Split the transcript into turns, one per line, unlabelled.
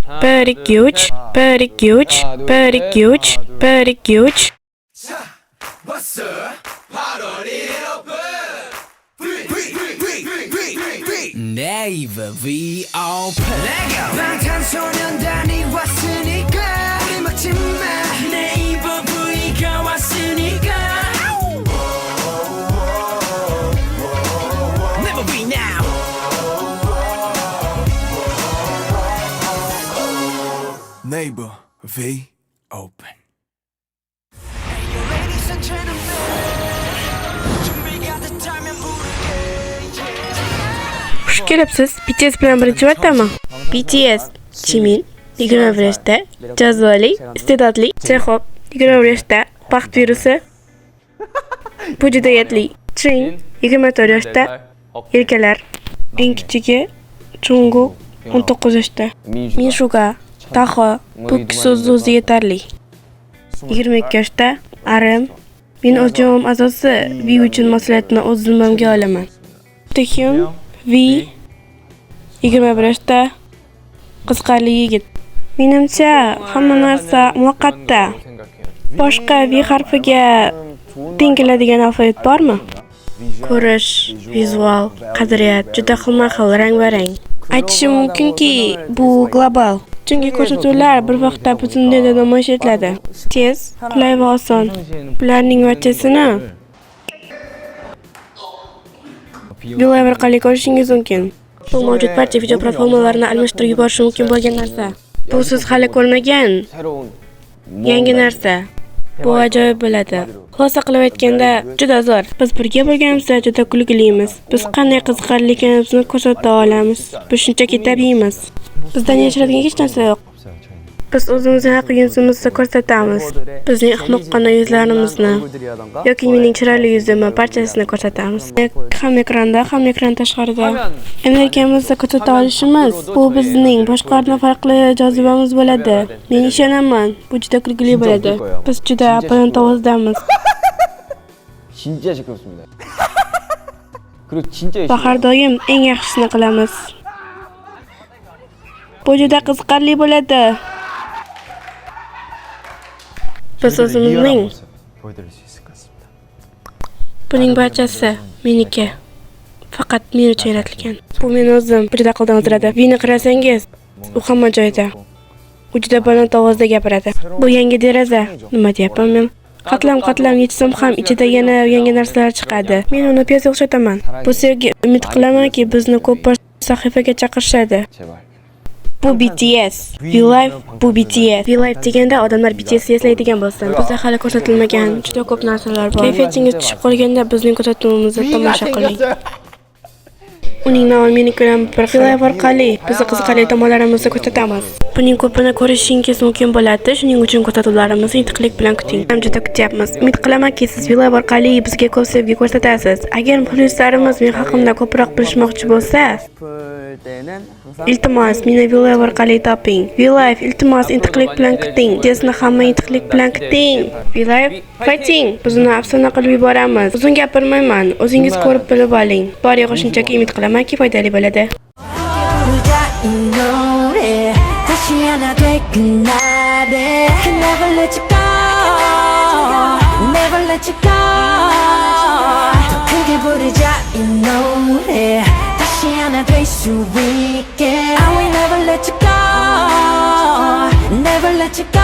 1, 2, 3, 1, 2, 3, 1, 2, 3, 1, 2, 3.
왔어 8월 1일 오픈 네이버 V 오픈 방탄소년단이 왔으니까 우리 막지마 네이버 V가 왔으니까 Never be now 네이버 V 오픈
Xush kelibsiz. BTS bilan birinchi martami? BTS Jimin 21 yoshda, jazoli, iste'dodli, Chexov 21 yoshda, baxt virusi, bu juda yetli. Jin 24 yoshda, yelkalar, eng kichigi Jungkook 19 yoshda. Minsuga, Taho, bu so'z o'zi yetarli. 22 yoshda, RM. Men o'z jamoam a'zosi V uchun mas'uliyatni o'z zimmamga olaman. Taehyun V 21 yoshda, qiziqarli yigit. Menimcha, hamma narsa muvaqqatda. Boshqa V harfiga teng keladigan alfavit bormi? Ko'rish, vizual, qadriyat juda xilma-xil, rang-barang. Aytishim mumkinki, bu global. Chunki ko'rsatuvlar bir vaqtda butun dunyoda namoyish etiladi. Tez, qulay va oson. Bularning barchasini Villav orqali ko'rishingiz mumkin. Bu mavjud barcha video platformalarini almashtirib yuborishi mumkin bo'lgan narsa. Bu siz hali ko'rmagan yangi narsa. Bu ajoyib bo'ladi. Xulosa qilib aytganda, juda zo'r. Biz birga bo'lganimizda juda kulgilimiz. Biz qanday qiziqarli ekanimizni ko'rsata olamiz. Bu shunchaki tabiiymiz. Bizdan yashiradigan hech narsa yo'q. Biz o'zimizning haq yuzimizni ko'rsatamiz. Bizning ahmoqqona yuzlarimizni yoki mening chiroyli yuzimni barchasini ko'rsatamiz. Ham ekranda, ham ekran tashqarida. Energiyamizni ko'rsata olishimiz bu bizning boshqalardan farqli jozibamiz bo'ladi. Men ishonaman, bu juda kulgili bo'ladi. Biz juda baland ovozdamiz.
진짜 시끄럽습니다. 그리고 진짜
Va har doim eng yaxshisini qilamiz. Bu juda qiziqarli bo'ladi. Biz o'zimizning
보여드릴 수 있을 것 같습니다.
buning barchasi meniki. Faqat men uchun yaratilgan. Bu men o'zim juda aqldan o'tiradi. Meni qarasangiz, u hamma joyda. U juda baland ovozda gapiradi. Bu yangi deraza. Nima deyapman men? Qatlam yechsam ham ichida yana yangi narsalar chiqadi. Men uni piyoz o'xshataman. Bu sevgi, umid qilamanki bizni ko'p bor sahifaga chaqirishadi.
제발.
Bu BTS. V-Live bu BTS. V-Live deganda odamlar BTS eslaydigan bo'lsin. Bizda hali ko'rsatilmagan juda ko'p narsalar bor. Kayfiyatingiz tushib qolganda bizning ko'rsatuvimizni tomosha qiling. Uning nomi meniki bilan bir V-Live orqali bizni qiziqarli tomonlarimizni ko'rsatamiz. Buning ko'pini ko'rishingiz mumkin bo'ladi. Shuning uchun ko'rsatuvlarimizni intiqlik bilan kuting. Ham juda kutyapmiz. Umid qilamanki siz V-Live orqali bizga ko'p sevgi ko'rsatasiz. Agar muxlislarimiz men haqimda ko'proq bilishmoqchi bo'lsa, iltimos, meni V-Live orqali toping. V-Live, iltimos, intiqlik bilan kuting. Tezni hamma intiqlik bilan kuting. V-Live, fighting! Biz uni afsona qilib yuboramiz. Uzun gapirmayman. O'zingiz ko'rib bilib oling. Bor yo'g'i shunchaki umid qilamanki foydali bo'ladi. 하나 될 수 있게 I will never let you go Never let you go